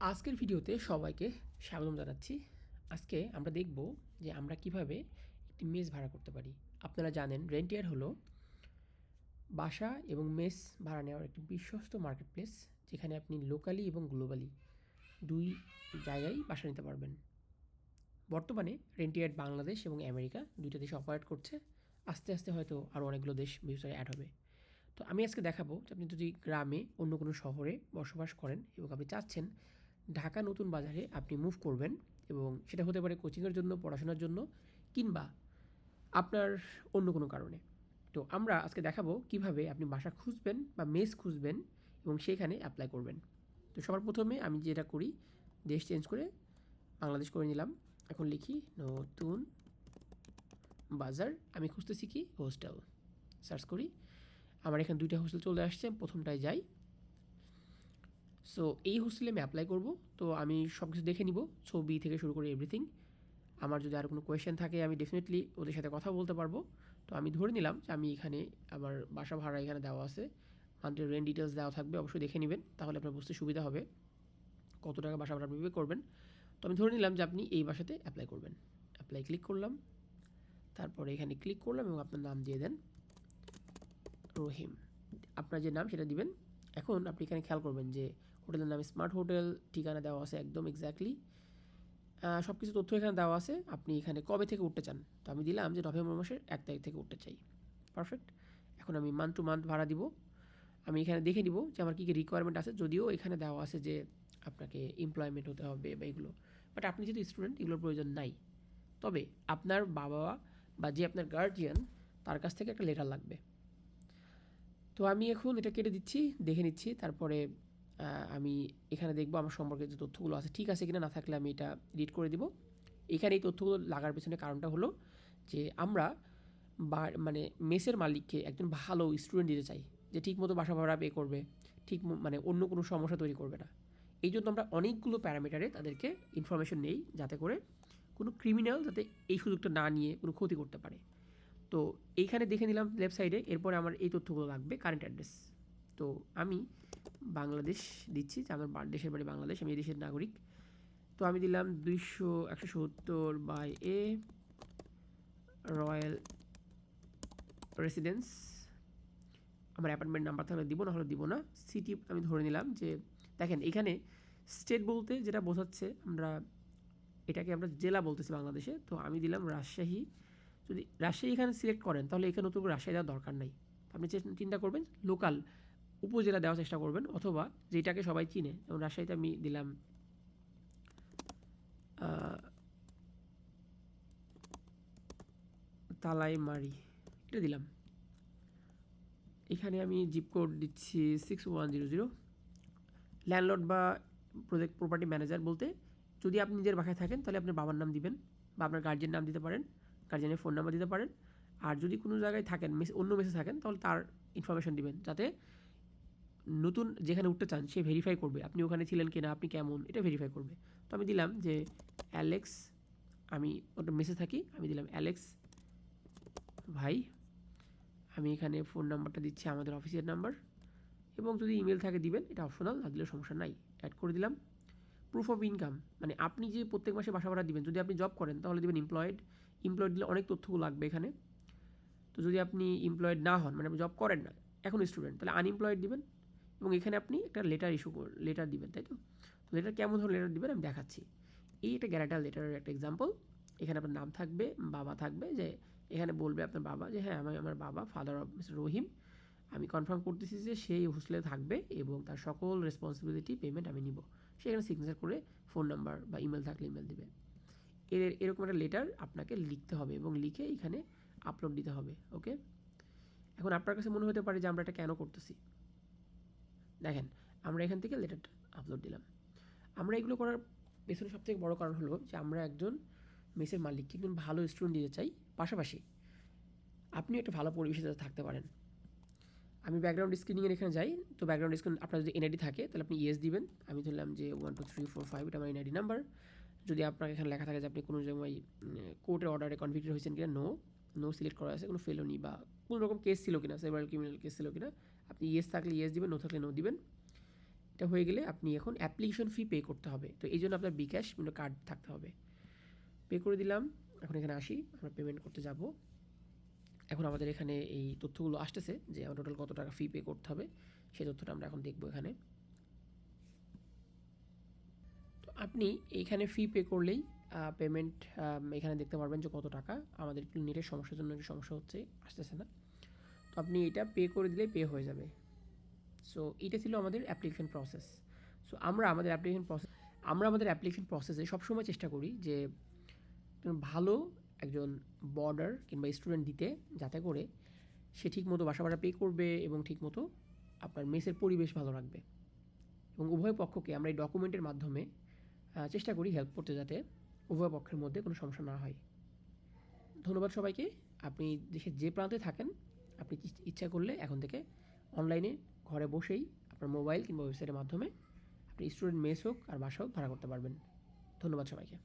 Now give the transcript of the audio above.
আজকের ভিডিওতে সবাইকে স্বাগতম জানাচ্ছি। আজকে আমরা দেখব যে আমরা কিভাবে একটি মেস ভাড়া করতে পারি। আপনারা জানেন রেন্টিয়ার হলো বাসা এবং মেস ভাড়া নেওয়ার একটি বিশ্বস্ত মার্কেট প্লেস, যেখানে আপনি লোকালি এবং গ্লোবালি দুই জায়গায় বাসা নিতে পারবেন। বর্তমানে রেন্টিয়ার বাংলাদেশ এবং আমেরিকা দুইটা দেশে অপারেট করছে। আস্তে আস্তে হয়তো আরও অনেকগুলো দেশ ভিতরে অ্যাড হবে। তো আমি আজকে দেখাবো যে আপনি যদি গ্রামে অন্য কোনো শহরে বসবাস করেন এবং আপনি চাচ্ছেন ঢাকা নতুন বাজারে আপনি মুভ করবেন, এবং সেটা হতে পারে কোচিংয়ের জন্য, পড়াশোনার জন্য, কিংবা আপনার অন্য কোনো কারণে। তো আমরা আজকে দেখাবো কিভাবে আপনি বাসা খুঁজবেন বা মেস খুঁজবেন এবং সেখানে অ্যাপ্লাই করবেন। তো সবার প্রথমে আমি যেটা করি, দেশ চেঞ্জ করে বাংলাদেশ করে নিলাম। এখন লিখি নতুন বাজার, আমি খুঁজতেছি কি হোস্টেল, সার্চ করি। আমার এখানে দুইটা হোস্টেল চলে আসছে, প্রথমটায় যাই। সো এই হোস্টেলে আমি অ্যাপ্লাই করব। তো আমি সব কিছু দেখে নিব, ছবি থেকে শুরু করে এভরিথিং। আমার যদি আর কোনো কোয়েশ্চেন থাকে আমি ডেফিনেটলি ওদের সাথে কথা বলতে পারবো। তো আমি ধরে নিলাম যে আমি এখানে আমার বাসা ভাড়া এখানে দেওয়া আছে, মান্থলি রেন্ট ডিটেলস দেওয়া থাকবে, অবশ্যই দেখে নেবেন, তাহলে আপনার বুঝতে সুবিধা হবে কত টাকা বাসা ভাড়া আপনি পে করবেন। তো আমি ধরে নিলাম যে আপনি এই বাসাতে অ্যাপ্লাই করবেন। অ্যাপ্লাই ক্লিক করলাম, তারপরে এখানে ক্লিক করলাম এবং আপনার নাম দিয়ে দেন রহিম। আপনার যে নাম সেটা দিবেন। এখন আপনি এখানে খেয়াল করবেন যে হোটেলের নাম স্মার্ট হোটেল, ঠিকানা দেওয়া আছে একদম এক্স্যাক্টলি, সব কিছু তথ্য এখানে দেওয়া আছে। আপনি এখানে কবে থেকে উঠতে চান, তো আমি দিলাম যে নভেম্বর মাসের 1 তারিখ থেকে উঠতে চাই। পারফেক্ট। এখন আমি মান্থ টু মান্থ ভাড়া দিব। আমি এখানে দেখে নিব যে আমার কী কী রিকোয়ারমেন্ট আছে, যদিও এখানে দেওয়া আছে যে আপনাকে এমপ্লয়মেন্ট হতে হবে বা এগুলো, বাট আপনি যেহেতু স্টুডেন্ট এগুলোর প্রয়োজন নাই। তবে আপনার বাবা বা যে আপনার গার্জিয়ান, তার কাছ থেকে একটা লেটার লাগবে। তো আমি এখন এটা কেটে দিচ্ছি, দেখে নিচ্ছি। তারপরে আমি এখানে দেখব আমার সম্পর্কে যে তথ্যগুলো আছে ঠিক আছে কিনা, না থাকলে আমি এটা এডিট করে দিব। এখানে এই তথ্যগুলো লাগার পেছনে কারণটা হলো যে আমরা মানে মেসের মালিককে একজন ভালো স্টুডেন্ট দিতে চাই, যে ঠিকমতো বাসা ভাড়া পে করবে, ঠিক মানে অন্য কোনো সমস্যা তৈরি করবে না। এই জন্য আমরা অনেকগুলো প্যারামিটারে তাদেরকে ইনফরমেশন নেই, যাতে করে কোনো ক্রিমিনাল যাতে এই সুযোগটা না নিয়ে কোনো ক্ষতি করতে পারে। তো এইখানে দেখে নিলাম লেফট সাইডে। এরপরে আমার এই তথ্যগুলো লাগবে, কারেন্ট অ্যাড্রেস। তো আমি বাংলাদেশ দিচ্ছি, যে আমার দেশের বাড়ি বাংলাদেশ, আমি এই দেশের নাগরিক। তো আমি দিলাম 170 রয়্যাল রেসিডেন্স। আমার অ্যাপার্টমেন্ট নাম্বার তাহলে দিব, না হলে দিব না। সিটি আমি ধরে নিলাম যে, দেখেন এখানে স্টেট বলতে যেটা বোঝাচ্ছে, আমরা এটাকে আমরা জেলা বলতেছি বাংলাদেশে। তো আমি দিলাম রাজশাহী। যদি রাজশাহী এখানে সিলেক্ট করেন তাহলে এখানে নতুন করে রাজশাহী দেওয়ার দরকার নাই। আপনি চিন্তা করবেন লোকাল উপজেলা দেওয়ার চেষ্টা করবেন, অথবা যেটাকে সবাই চিনে। যেমন রাজশাহীতে আমি দিলাম তালাইমারি, এটা দিলাম। এখানে আমি জিপ কোড দিচ্ছি 6100। ল্যান্ডলর্ড বা প্রপার্টি ম্যানেজার বলতে, যদি আপনি নিজের বাসায় থাকেন তাহলে আপনার বাবার নাম দিবেন, বা আপনার গার্জিয়ান নাম দিতে পারেন, গার্জিয়ানের ফোন নাম্বার দিতে পারেন। আর যদি কোনো জায়গায় থাকেন, অন্য মেসে থাকেন, তাহলে তার ইনফরমেশন দিবেন, যাতে নতুন যেখানে উঠতে চান সে ভেরিফাই করবে আপনি ওখানে ছিলেন কিনা, আপনি কেমন, এটা ভেরিফাই করবে। তো আমি দিলাম যে অ্যালেক্স, আমি ওটা মেসে থাকি, আমি দিলাম অ্যালেক্স ভাই। আমি এখানে ফোন নাম্বারটা দিচ্ছি আমাদের অফিসের নাম্বার, এবং যদি ইমেল থাকে দিবেন, এটা অপশনাল, না দিলেও সমস্যা নাই। অ্যাড করে দিলাম। প্রুফ অফ ইনকাম, মানে আপনি যে প্রত্যেক মাসে বাসা ভাড়া দিবেন, যদি আপনি জব করেন তাহলে দিবেন এমপ্লয়েড। এমপ্লয়েড দিলে অনেক তথ্যগুলো লাগবে এখানে। তো যদি আপনি এমপ্লয়েড না হন, মানে আপনি জব করেন না, এখন স্টুডেন্ট, তাহলে আনএমপ্লয়েড দিবেন। এবং এখানে আপনি একটা লেটার লেটার দিবেন, তাই তো? লেটার কেমন ধরনের লেটার দিবেন আমি দেখাচ্ছি। এই একটা গ্যারান্টার লেটারের একটা এক্সাম্পল। এখানে আপনার নাম থাকবে, বাবা থাকবে, যে এখানে বলবে আপনার বাবা যে হ্যাঁ আমি আমার বাবা, ফাদার অফ মিস্টার রহিম, আমি কনফার্ম করতেছি যে সেই হোস্টেলে থাকবে এবং তার সকল রেসপন্সিবিলিটি পেমেন্ট আমি নিব। সেখানে সিগনেচার করে ফোন নাম্বার বা ইমেল থাকলে ইমেল দেবে। এরকম একটা লেটার আপনাকে লিখতে হবে এবং লিখে এখানে আপলোড দিতে হবে। ওকে, এখন আপনার কাছে মনে হতে পারে যে আমরা এটা কেন করতেছি। দেখেন, আমরা এখান থেকে লেটারটা আপলোড দিলাম। আমরা এগুলো করার পেছনে সবথেকে বড় কারণ হলো যে আমরা একজন মেসের মালিককে একজন ভালো স্টুডেন্ট দিতে চাই, পাশাপাশি আপনি একটা ভালো পরিবেশে যাতে থাকতে পারেন। আমি ব্যাকগ্রাউন্ড স্ক্রিনিংয়ের এখানে যাই। তো ব্যাকগ্রাউন্ড স্ক্রিন আপনার যদি এনআইডি থাকে তাহলে আপনি ইয়েস দিবেন। আমি ধরলাম যে 12345, এটা আমার এনআইডি নাম্বার। যদি আপনার এখানে লেখা থাকে যে আপনি কোনো সময় কোর্টের অর্ডারে কনভিক্টেড হয়েছেন কিনা, নো সিলেক্ট করা আছে, কোনো ফেলোনি বা কোনো রকম কেস ছিল কিনা, সেভারাল ক্রিমিনাল কেস ছিল কিনা, আপনি ইয়েস থাকলে ইয়েস দিবেন, নো থাকলে নো দিবেন। এটা হয়ে গেলে আপনি এখন অ্যাপ্লিকেশন ফি পে করতে হবে। তো এই জন্য আপনার বিকাশ কার্ড থাকতে হবে। পে করে দিলাম। এখন এখানে আসি, আমরা পেমেন্ট করতে যাব। এখন আমাদের এখানে এই তথ্যগুলো আসতেছে যে আমার টোটাল কত টাকা ফি পে করতে হবে, সেই তথ্যটা আমরা এখন দেখব এখানে। তো আপনি এইখানে ফি পে করলেই পেমেন্ট এখানে দেখতে পারবেন যে কত টাকা। আমাদের একটু নেটের সমস্যার জন্য একটু সমস্যা হচ্ছে, আসতেছে না। তো আপনি এটা পে করে দিলেই পে হয়ে যাবে। সো এটা ছিল আমাদের অ্যাপ্লিকেশন প্রসেস। সো আমরা আমাদের অ্যাপ্লিকেশন প্রসেসে সবসময় চেষ্টা করি যে ভালো একজন বর্ডার কিংবা স্টুডেন্ট দিতে, যাতে করে সে ঠিকমতো বাসা ভাড়া পে করবে এবং ঠিকমতো আপনার মেসের পরিবেশ ভালো রাখবে। এবং উভয় পক্ষকে আমরা এই ডকুমেন্টের মাধ্যমে চেষ্টা করি হেল্প করতে, যাতে উভয় পক্ষের মধ্যে কোনো সমস্যা না হয়। ধন্যবাদ সবাইকে। আপনি দেশের যে প্রান্তে থাকেন, আপনি ইচ্ছা করলে এখন থেকে অনলাইনে ঘরে বসেই আপনার মোবাইল কিংবা ওয়েবসাইটের মাধ্যমে আপনি স্টুডেন্ট মেস হোক আর বাসা হোক ভাড়া করতে পারবেন। ধন্যবাদ সবাইকে।